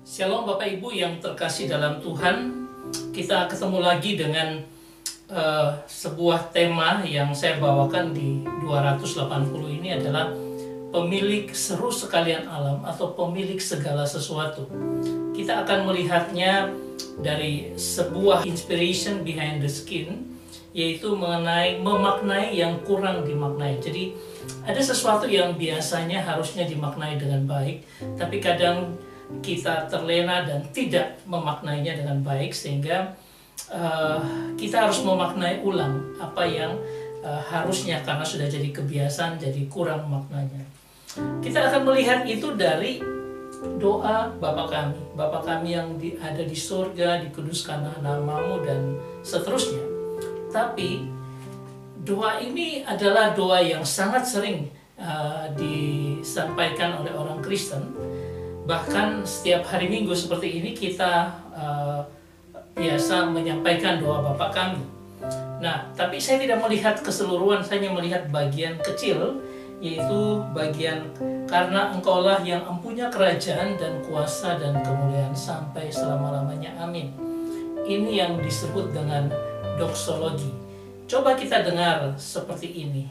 Shalom Bapak Ibu yang terkasih dalam Tuhan. Kita ketemu lagi dengan sebuah tema yang saya bawakan di 280 ini adalah pemilik seru sekalian alam atau pemilik segala sesuatu. Kita akan melihatnya dari sebuah inspiration behind the skin, yaitu mengenai memaknai yang kurang dimaknai. Jadi ada sesuatu yang biasanya harusnya dimaknai dengan baik, tapi kadang kita terlena dan tidak memaknainya dengan baik, sehingga kita harus memaknai ulang apa yang harusnya karena sudah jadi kebiasaan jadi kurang maknanya. Kita akan melihat itu dari doa Bapa kami yang ada di surga, dikuduskanlah namamu, dan seterusnya. Tapi doa ini adalah doa yang sangat sering disampaikan oleh orang Kristen. Bahkan setiap hari Minggu seperti ini kita biasa menyampaikan doa Bapa kami. Nah, tapi saya tidak melihat keseluruhan, saya hanya melihat bagian kecil, yaitu bagian karena engkaulah yang empunya kerajaan dan kuasa dan kemuliaan sampai selama-lamanya. Amin. Ini yang disebut dengan doksologi. Coba kita dengar seperti ini.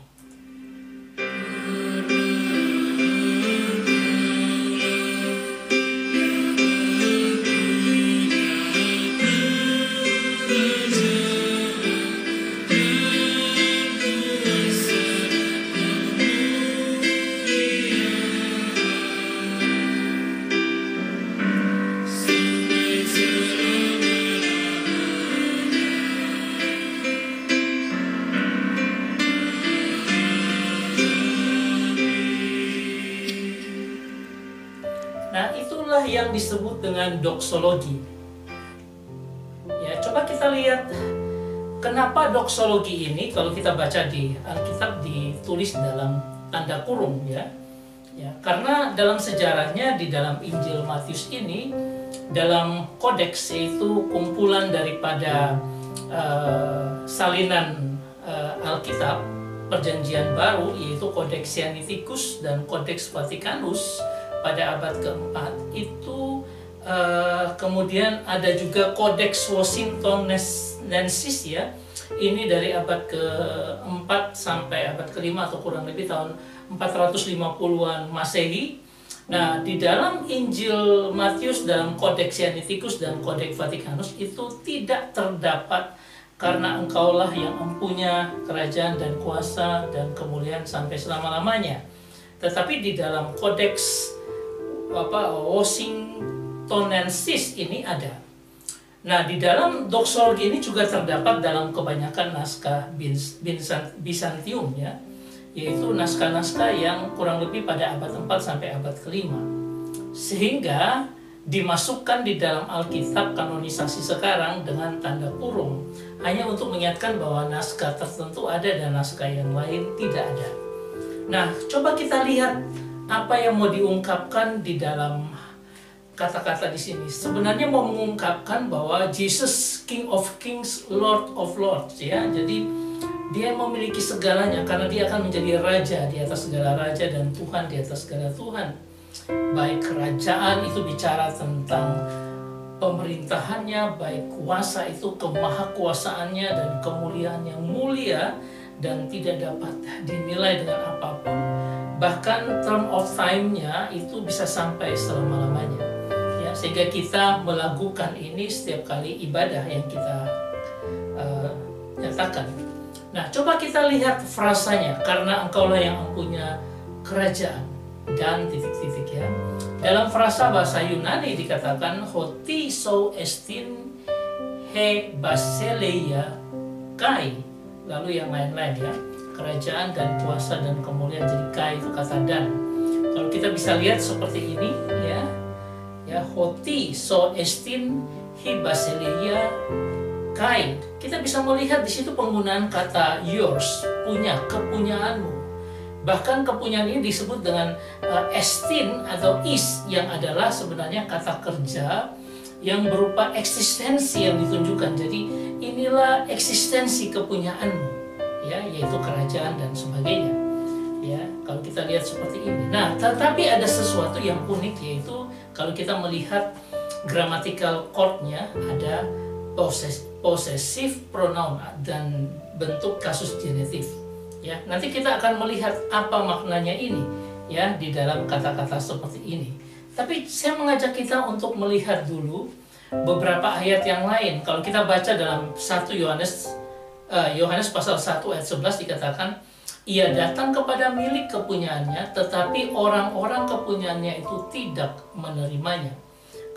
Nah, itulah yang disebut dengan doksologi. Ya, coba kita lihat kenapa doksologi ini kalau kita baca di Alkitab ditulis dalam tanda kurung, ya. Ya, karena dalam sejarahnya di dalam Injil Matius ini, dalam kodeks, yaitu kumpulan daripada salinan Alkitab Perjanjian Baru, yaitu Kodeks Sinaiticus dan Kodeks Vaticanus pada abad keempat, itu kemudian ada juga Kodeks Washingtonensis, ya. Ini dari abad keempat sampai abad kelima atau kurang lebih tahun 450-an Masehi. Nah, di dalam Injil Matius, dalam Kodeks Sinaiticus dan Kodeks Vaticanus itu tidak terdapat karena engkaulah yang empunya kerajaan dan kuasa dan kemuliaan sampai selama-lamanya. Tetapi di dalam Kodeks Washingtonensis ini ada. Nah, di dalam doksologi ini juga terdapat dalam kebanyakan naskah Bizantium, ya, yaitu naskah-naskah yang kurang lebih pada abad 4 sampai abad kelima, sehingga dimasukkan di dalam Alkitab kanonisasi sekarang dengan tanda kurung, hanya untuk mengingatkan bahwa naskah tertentu ada dan naskah yang lain tidak ada. Nah, coba kita lihat apa yang mau diungkapkan di dalam kata-kata di sini. Sebenarnya mau mengungkapkan bahwa Jesus King of Kings, Lord of Lords, ya. Jadi dia memiliki segalanya karena dia akan menjadi raja di atas segala raja dan Tuhan di atas segala Tuhan. Baik kerajaan itu bicara tentang pemerintahannya, baik kuasa itu kemahakuasaannya dan kemuliaan yang mulia dan tidak dapat dinilai dengan apapun. Bahkan term of time-nya itu bisa sampai selama-lamanya, ya, sehingga kita melakukan ini setiap kali ibadah yang kita nyatakan. Nah, coba kita lihat frasanya, karena engkaulah yang mempunyai kerajaan dan titik-titik, ya. Dalam frasa bahasa Yunani dikatakan hoti sou estin he basileia kai, lalu yang lain-lain, ya. Kerajaan dan kuasa dan kemuliaan, jadi kai itu kata dan. Kalau kita bisa lihat seperti ini, ya, ya, hoti so estin hi basileia kai. Kita bisa melihat di situ penggunaan kata yours, punya, kepunyaanmu. Bahkan kepunyaan ini disebut dengan estin atau is, yang adalah sebenarnya kata kerja yang berupa eksistensi yang ditunjukkan. Jadi inilah eksistensi kepunyaanmu, ya, yaitu kerajaan dan sebagainya, ya, kalau kita lihat seperti ini. Nah, tetapi ada sesuatu yang unik, yaitu kalau kita melihat grammatical chord-nya ada possessive pronoun dan bentuk kasus genitif. Ya, nanti kita akan melihat apa maknanya ini ya di dalam kata-kata seperti ini. Tapi saya mengajak kita untuk melihat dulu beberapa ayat yang lain. Kalau kita baca dalam 1 Yohanes pasal 1 ayat 11 dikatakan, ia datang kepada milik kepunyaannya, tetapi orang-orang kepunyaannya itu tidak menerimanya.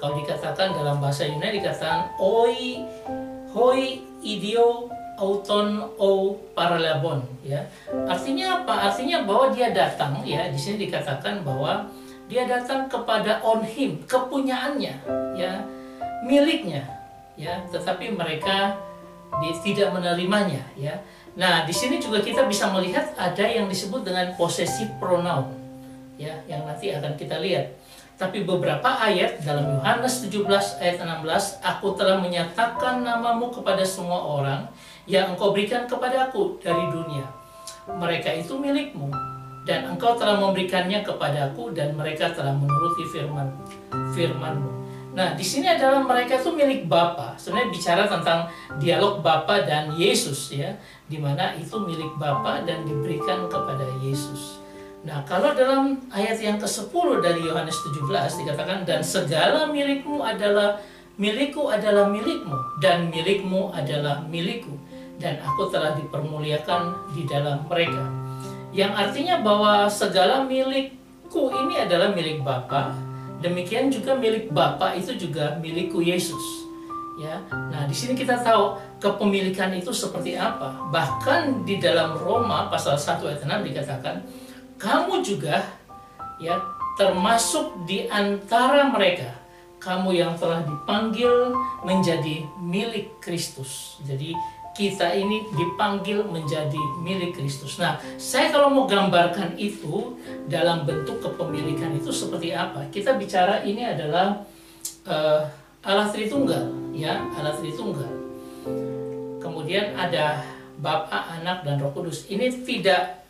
Kalau dikatakan dalam bahasa Yunani dikatakan hoi idio auton o paralabon, ya. Artinya apa? Artinya bahwa dia datang, ya. Di sini dikatakan bahwa dia datang kepada on him, kepunyaannya, ya, miliknya, ya. Tetapi mereka tidak menerimanya, ya. Nah, di sini juga kita bisa melihat ada yang disebut dengan possessive pronoun, ya, yang nanti akan kita lihat. Tapi beberapa ayat dalam Yohanes 17 ayat 16, aku telah menyatakan namamu kepada semua orang yang engkau berikan kepadaku dari dunia. Mereka itu milikmu, dan engkau telah memberikannya kepadaku, dan mereka telah menuruti firman-mu. Nah, di sini adalah mereka itu milik Bapa. Sebenarnya bicara tentang dialog Bapa dan Yesus, ya, di mana itu milik Bapa dan diberikan kepada Yesus. Nah, kalau dalam ayat yang ke-10 dari Yohanes 17 dikatakan, dan segala milikmu adalah milikku adalah milikmu, dan milikmu adalah milikku, dan aku telah dipermuliakan di dalam mereka. Yang artinya bahwa segala milikku ini adalah milik Bapa, demikian juga milik Bapa itu juga milikku Yesus. Ya, nah di sini kita tahu kepemilikan itu seperti apa. Bahkan di dalam Roma pasal 1 ayat 6 dikatakan, kamu juga, ya, termasuk di antara mereka, kamu yang telah dipanggil menjadi milik Kristus. Jadi kita ini dipanggil menjadi milik Kristus. Nah, saya kalau mau gambarkan itu dalam bentuk kepemilikan itu seperti apa? Kita bicara ini adalah Allah Tritunggal, ya, Allah Tritunggal. Kemudian ada Bapa, Anak, dan Roh Kudus. Ini tidak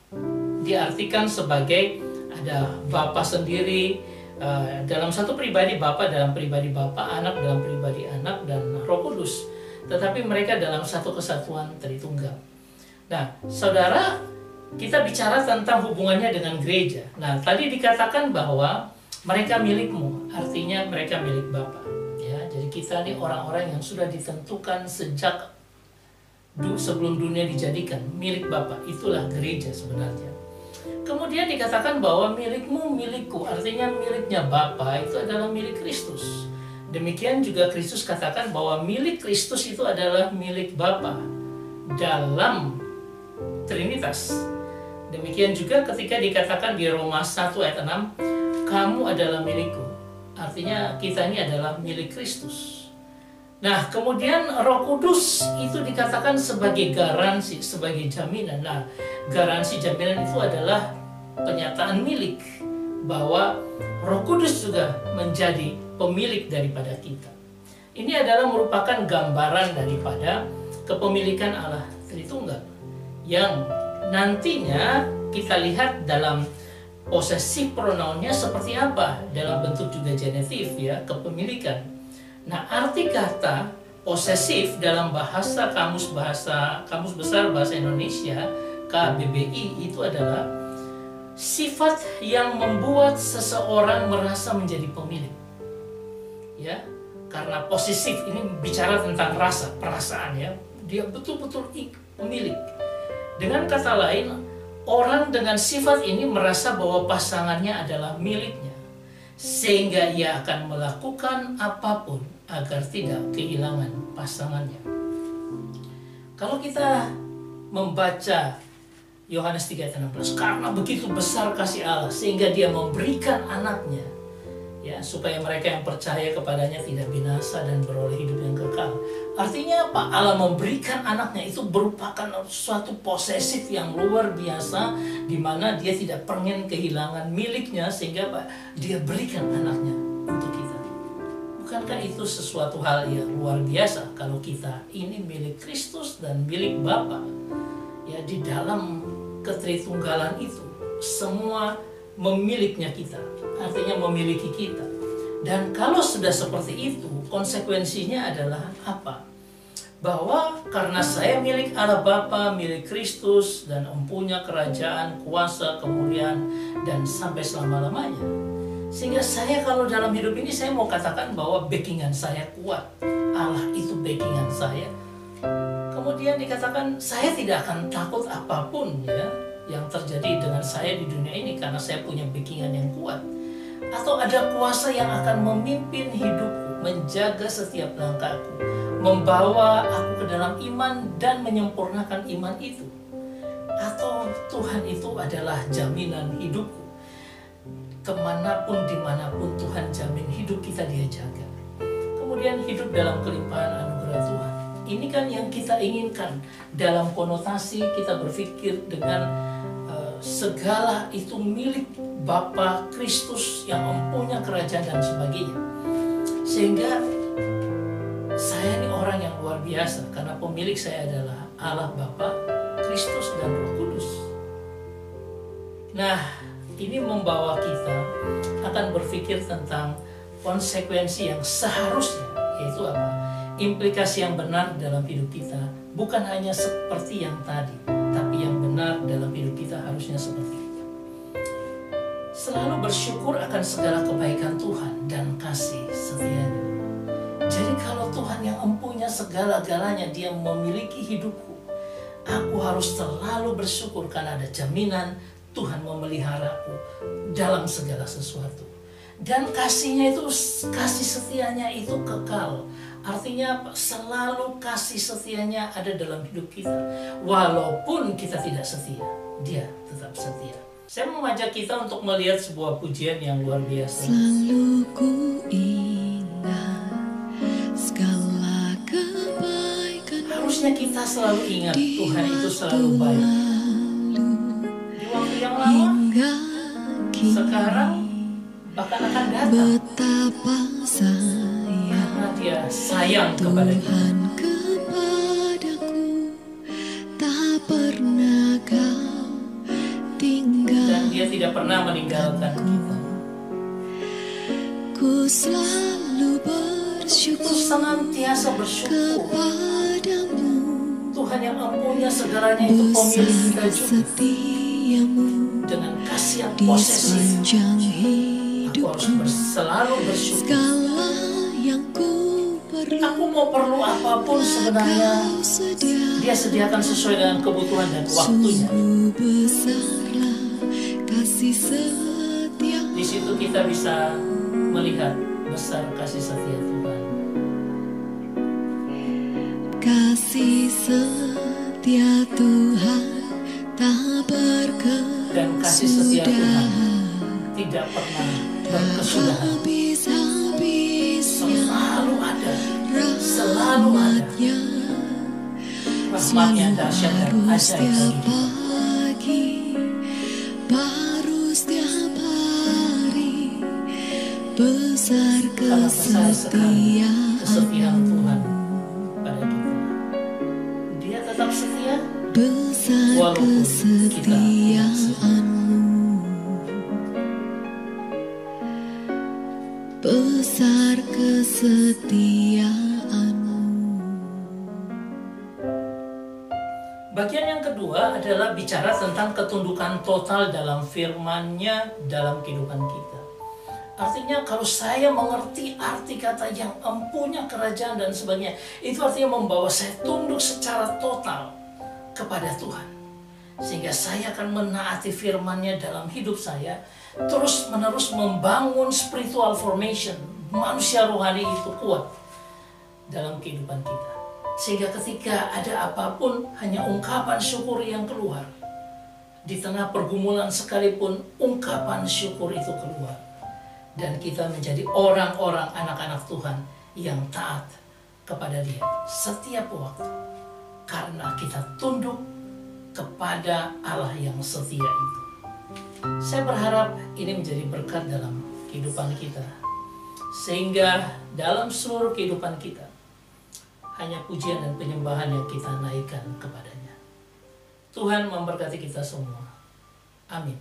diartikan sebagai ada Bapa sendiri dalam satu pribadi Bapa, dalam pribadi Bapa, Anak dalam pribadi Anak, dan Roh Kudus. Tetapi mereka dalam satu kesatuan Tritunggal. Nah, saudara, kita bicara tentang hubungannya dengan gereja. Nah, tadi dikatakan bahwa mereka milikmu, artinya mereka milik Bapa. Ya, jadi kita ini orang-orang yang sudah ditentukan sejak sebelum dunia dijadikan milik Bapa. Itulah gereja sebenarnya. Kemudian dikatakan bahwa milikmu, milikku, artinya miliknya Bapa itu adalah milik Kristus. Demikian juga Kristus katakan bahwa milik Kristus itu adalah milik Bapa dalam Trinitas. Demikian juga ketika dikatakan di Roma 1 ayat 6, kamu adalah milikku. Artinya kita ini adalah milik Kristus. Nah, kemudian Roh Kudus itu dikatakan sebagai garansi, sebagai jaminan. Nah, garansi jaminan itu adalah penyataan milik bahwa Roh Kudus juga menjadi pemilik daripada kita. Ini adalah merupakan gambaran daripada kepemilikan Allah Tritunggal yang nantinya kita lihat dalam possessive pronounnya seperti apa, dalam bentuk juga genitif, ya, kepemilikan. Nah, arti kata posesif dalam kamus besar bahasa Indonesia KBBI itu adalah sifat yang membuat seseorang merasa menjadi pemilik. Ya, karena posesif ini bicara tentang rasa, perasaan, ya. Dia betul-betul pemilik. Dengan kata lain, orang dengan sifat ini merasa bahwa pasangannya adalah miliknya, sehingga ia akan melakukan apapun agar tidak kehilangan pasangannya. Kalau kita membaca Yohanes 3:16, karena begitu besar kasih Allah sehingga dia memberikan anaknya, ya, supaya mereka yang percaya kepadanya tidak binasa dan beroleh hidup yang kekal. Artinya apa? Allah memberikan anaknya itu merupakan suatu posesif yang luar biasa, di mana dia tidak pengen kehilangan miliknya, sehingga apa? Dia berikan anaknya untuk kita. Bukankah itu sesuatu hal yang luar biasa kalau kita ini milik Kristus dan milik Bapa? Ya, di dalam ketritunggalan itu semua memiliknya kita, artinya memiliki kita. Dan kalau sudah seperti itu, konsekuensinya adalah apa? Bahwa karena saya milik Allah Bapa, milik Kristus, dan empunya kerajaan, kuasa, kemuliaan, dan sampai selama-lamanya. Sehingga saya kalau dalam hidup ini saya mau katakan bahwa backingan saya kuat. Allah itu backingan saya. Kemudian dikatakan saya tidak akan takut apapun ya yang terjadi dengan saya di dunia ini karena saya punya backingan yang kuat. Atau ada kuasa yang akan memimpin hidupku, menjaga setiap langkahku, membawa aku ke dalam iman dan menyempurnakan iman itu. Atau Tuhan itu adalah jaminan hidupku. Kemanapun, dimanapun Tuhan jamin hidup kita, Dia jaga. Kemudian hidup dalam kelimpahan anugerah Tuhan. Ini kan yang kita inginkan. Dalam konotasi kita berpikir dengan segala itu milik Bapa Kristus yang mempunyai kerajaan dan sebagainya. Sehingga saya ini orang yang luar biasa karena pemilik saya adalah Allah Bapa, Kristus dan Roh Kudus. Nah, ini membawa kita akan berpikir tentang konsekuensi yang seharusnya, yaitu apa? Implikasi yang benar dalam hidup kita, bukan hanya seperti yang tadi, tapi yang benar dalam hidup kita harusnya seperti itu. Selalu bersyukur akan segala kebaikan Tuhan dan kasih setianya. Jadi kalau Tuhan yang empunya segala-galanya, Dia memiliki hidupku, aku harus selalu bersyukur karena ada jaminan Tuhan memeliharaku dalam segala sesuatu. Dan kasihnya itu, kasih setianya itu kekal. Artinya apa? Selalu kasih setianya ada dalam hidup kita. Walaupun kita tidak setia, Dia tetap setia. Saya mengajak kita untuk melihat sebuah pujian yang luar biasa. Selalu ku ingat segala kebaikan. Harusnya kita selalu ingat Tuhan itu selalu baik. Di waktu yang lama, sekarang, bahkan akan datang. Betapa Karena Dia sayang kepada kita. Tuhan kepadaku, tak pernah Kau tinggal. Dan Dia tidak pernah meninggalkan kita. Ku selalu Ku bersyukur senantiasa bersyukur. kepadamu, Tuhan yang empunya segalanya itu pemilik kita besar juga. setiamu Dengan kasih yang di posesif, sepanjang aku harus hidupku. selalu bersyukur. Segala yang ku perlu Aku mau perlu apapun sebenarnya Kau sedia. Dia sediakan sesuai dengan kebutuhan dan waktunya. Sungguh besarlah kasih setia. Di situ kita bisa melihat besar kasih setia Tuhan. Kasih setia Tuhan tak berkesudahan. Dan kasih setia Tuhan tidak pernah berkesudahan. Habis-habisnya Selalu ada, selalu ada. Rahmatnya dahsyat dan baru ajaib setiap bagi kita. pagi, baru setiap hari, besar Karena besar sekali kesetiaan kesetiaan, Tuhan pada kita. Dia tetap setia besar walaupun kita tidak setia. kesetiaanmu, besar kesetiaanmu. Bagian yang kedua adalah bicara tentang ketundukan total dalam firman-Nya dalam kehidupan kita. Artinya kalau saya mengerti arti kata yang empunya kerajaan dan sebagainya, itu artinya membawa saya tunduk secara total kepada Tuhan. Sehingga saya akan menaati firman-Nya dalam hidup saya, terus menerus membangun spiritual formation, manusia rohani itu kuat dalam kehidupan kita. Sehingga ketika ada apapun, hanya ungkapan syukur yang keluar. Di tengah pergumulan sekalipun, ungkapan syukur itu keluar. Dan kita menjadi orang-orang anak-anak Tuhan yang taat kepada Dia setiap waktu. Karena kita tunduk kepada Allah yang setia itu. Saya berharap ini menjadi berkat dalam kehidupan kita. Sehingga dalam seluruh kehidupan kita, hanya pujian dan penyembahan yang kita naikkan kepadanya. Tuhan memberkati kita semua. Amin.